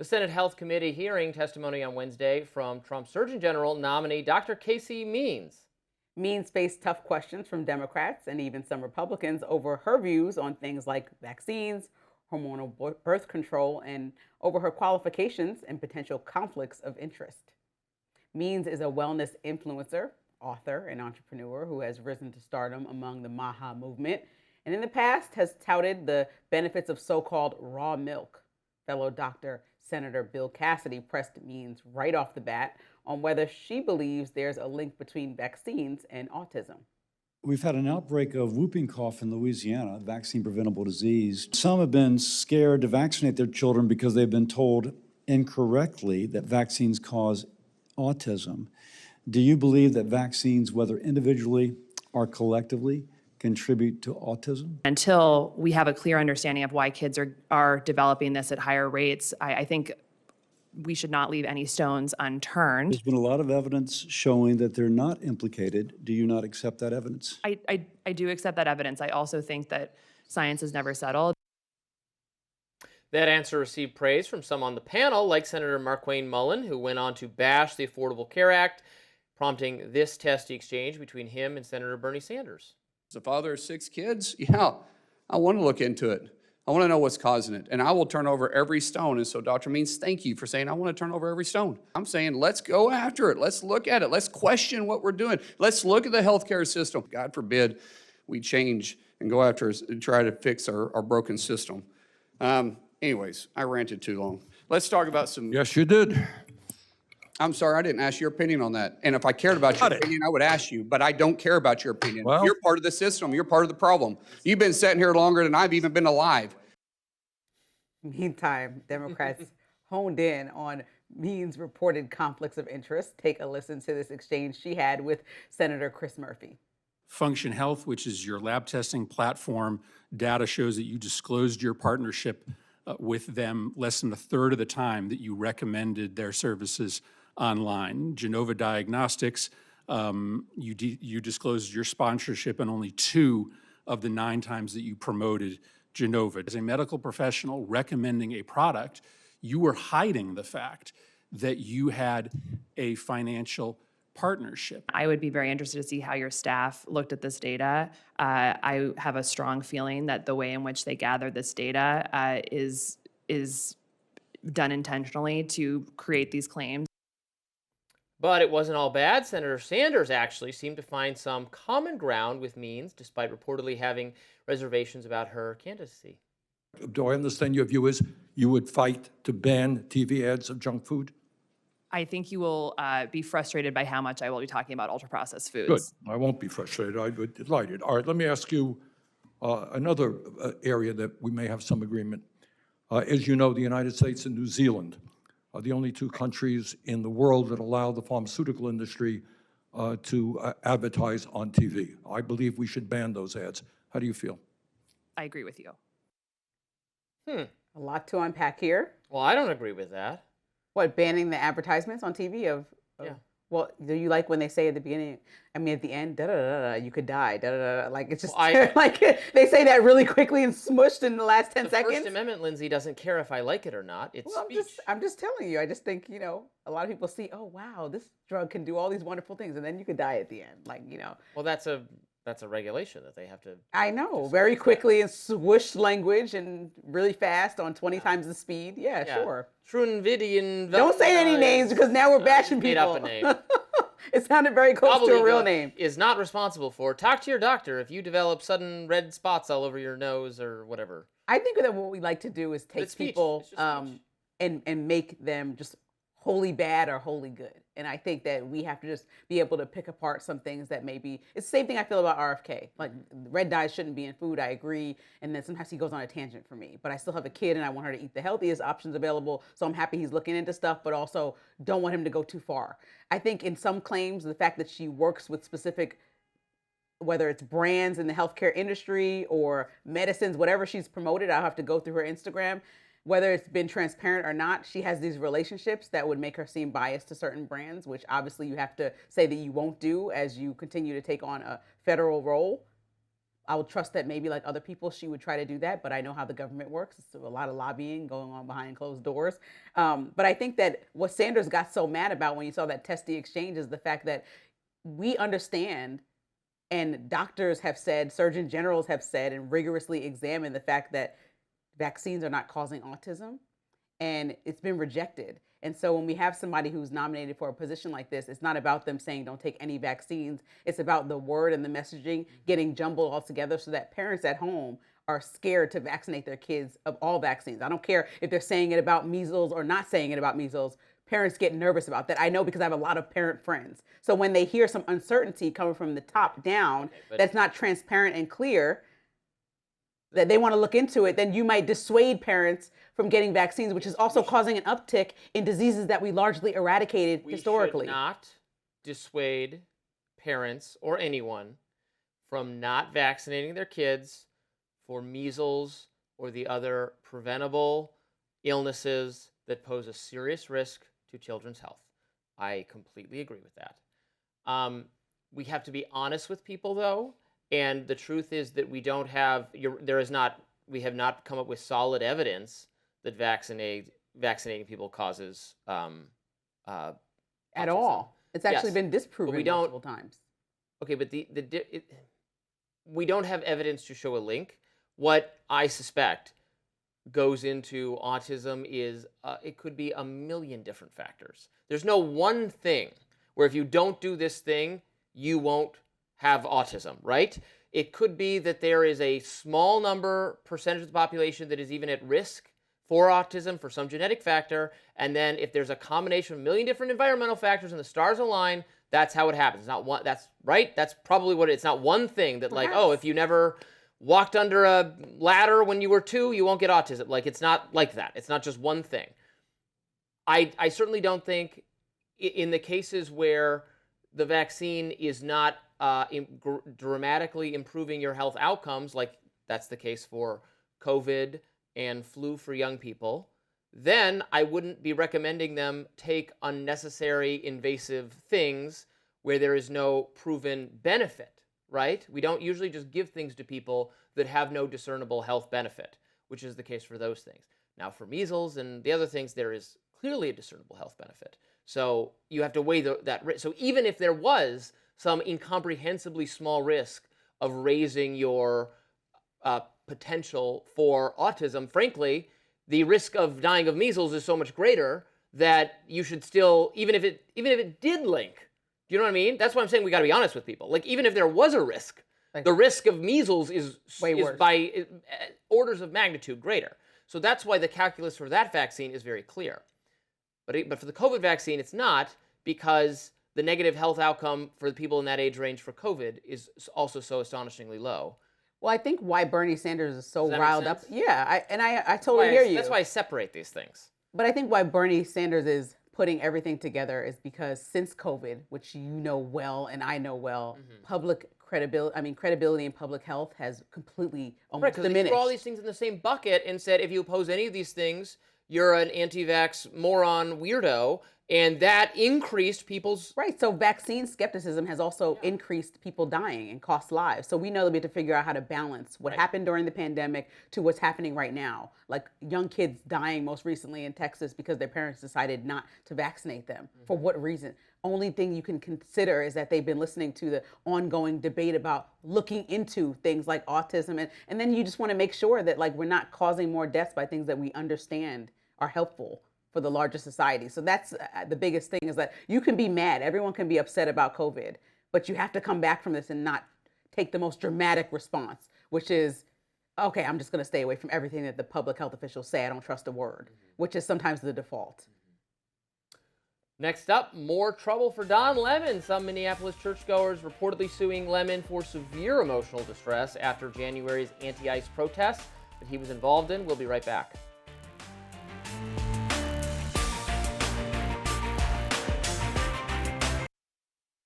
The Senate Health Committee hearing testimony on Wednesday from Trump Surgeon General nominee Dr. Casey Means. Means faced tough questions from Democrats and even some Republicans over her views on things like vaccines, hormonal birth control, and over her qualifications and potential conflicts of interest. Means is a wellness influencer, author, and entrepreneur who has risen to stardom among the MAHA movement, and in the past has touted the benefits of so-called raw milk. Fellow Dr. Senator Bill Cassidy pressed Means right off the bat on whether she believes there's a link between vaccines and autism. We've had an outbreak of whooping cough in Louisiana, vaccine-preventable disease. Some have been scared to vaccinate their children because they've been told incorrectly that vaccines cause autism. Do you believe that vaccines, whether individually or collectively, contribute to autism? Until we have a clear understanding of why kids are developing this at higher rates, I think we should not leave any stones unturned. There's been a lot of evidence showing that they're not implicated. Do you not accept that evidence? I do accept that evidence. I also think that science is never settled. That answer received praise from some on the panel, like Senator Markwayne Mullin, who went on to bash the Affordable Care Act, prompting this testy exchange between him and Senator Bernie Sanders. As a father of 6 kids, yeah, I want to look into it. I want to know what's causing it, and I will turn over every stone. And so, Dr. Means, thank you for saying I want to turn over every stone. I'm saying let's go after it. Let's look at it. Let's question what we're doing. Let's look at the healthcare system. God forbid we change and go after and try to fix our broken system. Anyways, I ranted too long. Let's talk about some. Yes, you did. I'm sorry, I didn't ask your opinion on that. And if I cared about your opinion, I would ask you, but I don't care about your opinion. Well, you're part of the system. You're part of the problem. You've been sitting here longer than I've even been alive. Meantime, Democrats honed in on Means' reported conflicts of interest. Take a listen to this exchange she had with Senator Chris Murphy. Function Health, which is your lab testing platform, data shows that you disclosed your partnership with them less than a third of the time that you recommended their services online. Genova Diagnostics, you disclosed your sponsorship in only 2 of the 9 times that you promoted Genova. As a medical professional recommending a product, you were hiding the fact that you had a financial partnership. I would be very interested to see how your staff looked at this data. I have a strong feeling that the way in which they gather this data is done intentionally to create these claims. But it wasn't all bad. Senator Sanders actually seemed to find some common ground with Means, despite reportedly having reservations about her candidacy. Do I understand your view is you would fight to ban TV ads of junk food? I think you will be frustrated by how much I will be talking about ultra-processed foods. Good. I won't be frustrated. I'd be delighted. All right, let me ask you another area that we may have some agreement. As you know, the United States and New Zealand are the only 2 countries in the world that allow the pharmaceutical industry to advertise on TV. I believe we should ban those ads. How do you feel? I agree with you. A lot to unpack here. Well, I don't agree with that. What, banning the advertisements on TV of Yeah. Well, do you like when they say at the beginning, I mean, at the end, da da da da, you could die, da da da, like it's just like they say that really quickly and smushed in the last 10 seconds. The First Amendment, Lindsay, doesn't care if I like it or not. It's well, speech. I'm just telling you. I just think, a lot of people see, oh wow, this drug can do all these wonderful things, and then you could die at the end, Well, that's a regulation that they have to. I know, very quickly and swoosh language and really fast on 20 times the speed. Yeah, sure. Trunvidian. Don't say any names because now we're bashing made people. up a name. It sounded very close to a real name. Is not responsible for. Talk to your doctor if you develop sudden red spots all over your nose or whatever. I think that what we like to do is take people and make them just wholly bad or wholly good. And I think that we have to just be able to pick apart some things that maybe, it's the same thing I feel about RFK. Like red dyes shouldn't be in food, I agree. And then sometimes he goes on a tangent for me. But I still have a kid and I want her to eat the healthiest options available. So I'm happy he's looking into stuff, but also don't want him to go too far. I think in some claims, the fact that she works with specific, whether it's brands in the healthcare industry or medicines, whatever she's promoted, I'll have to go through her Instagram. Whether it's been transparent or not, she has these relationships that would make her seem biased to certain brands, which obviously you have to say that you won't do as you continue to take on a federal role. I would trust that maybe like other people, she would try to do that, but I know how the government works. It's a lot of lobbying going on behind closed doors. But I think that what Sanders got so mad about when you saw that testy exchange is the fact that we understand, and doctors have said, surgeon generals have said, and rigorously examined the fact that vaccines are not causing autism, and it's been rejected. And so when we have somebody who's nominated for a position like this, it's not about them saying don't take any vaccines. It's about the word and the messaging getting jumbled all together so that parents at home are scared to vaccinate their kids of all vaccines. I don't care if they're saying it about measles or not saying it about measles. Parents get nervous about that. I know because I have a lot of parent friends. So when they hear some uncertainty coming from the top down that's not transparent and clear, that they want to look into it, then you might dissuade parents from getting vaccines, which is also causing an uptick in diseases that we largely eradicated historically. We should not dissuade parents or anyone from not vaccinating their kids for measles or the other preventable illnesses that pose a serious risk to children's health. I completely agree with that. We have to be honest with people, though, and the truth is that we have not come up with solid evidence that vaccinating people causes At autism. all. It's actually Yes, been disproven we don't- multiple times. Okay, but we don't have evidence to show a link. What I suspect goes into autism is it could be a million different factors. There's no one thing where if you don't do this thing, you won't have autism, right? It could be that there is a small percentage of the population that is even at risk for autism for some genetic factor, and then if there's a combination of a million different environmental factors and the stars align, that's how it happens. It's not one. That's right. That's probably what it's not one thing that like, oh, if you never walked under a ladder when you were 2, you won't get autism. Like, it's not like that. It's not just one thing. I certainly don't think in the cases where the vaccine is not dramatically improving your health outcomes, like that's the case for COVID and flu for young people, then I wouldn't be recommending them take unnecessary invasive things where there is no proven benefit, right? We don't usually just give things to people that have no discernible health benefit, which is the case for those things. Now, for measles and the other things, there is clearly a discernible health benefit. So you have to weigh that risk. So even if there was some incomprehensibly small risk of raising your potential for autism, frankly, the risk of dying of measles is so much greater that you should still, even if it did link, do you know what I mean? That's why I'm saying we got to be honest with people. Like, even if there was a risk, the risk of measles is by orders of magnitude greater. So that's why the calculus for that vaccine is very clear. But for the COVID vaccine, it's not, because the negative health outcome for the people in that age range for COVID is also so astonishingly low. Well, I think why Bernie Sanders is so Does that make riled up. sense? Yeah, I totally hear you. That's why I separate these things. But I think why Bernie Sanders is putting everything together is because since COVID, which you know well and I know well, credibility in public health has completely almost Right, diminished. because they threw all these things in the same bucket and said, if you oppose any of these things, you're an anti-vax moron weirdo, and that increased people's... Right, so vaccine skepticism has also increased people dying and cost lives. So we know that we have to figure out how to balance what happened during the pandemic to what's happening right now. Like young kids dying most recently in Texas because their parents decided not to vaccinate them. For what reason? Only thing you can consider is that they've been listening to the ongoing debate about looking into things like autism. And then you just want to make sure that like we're not causing more deaths by things that we understand are helpful for the larger society. So that's the biggest thing, is that you can be mad. Everyone can be upset about COVID, but you have to come back from this and not take the most dramatic response, which is, okay, I'm just going to stay away from everything that the public health officials say. I don't trust a word, which is sometimes the default. Next up, more trouble for Don Lemon. Some Minneapolis churchgoers reportedly suing Lemon for severe emotional distress after January's anti-ICE protests that he was involved in. We'll be right back.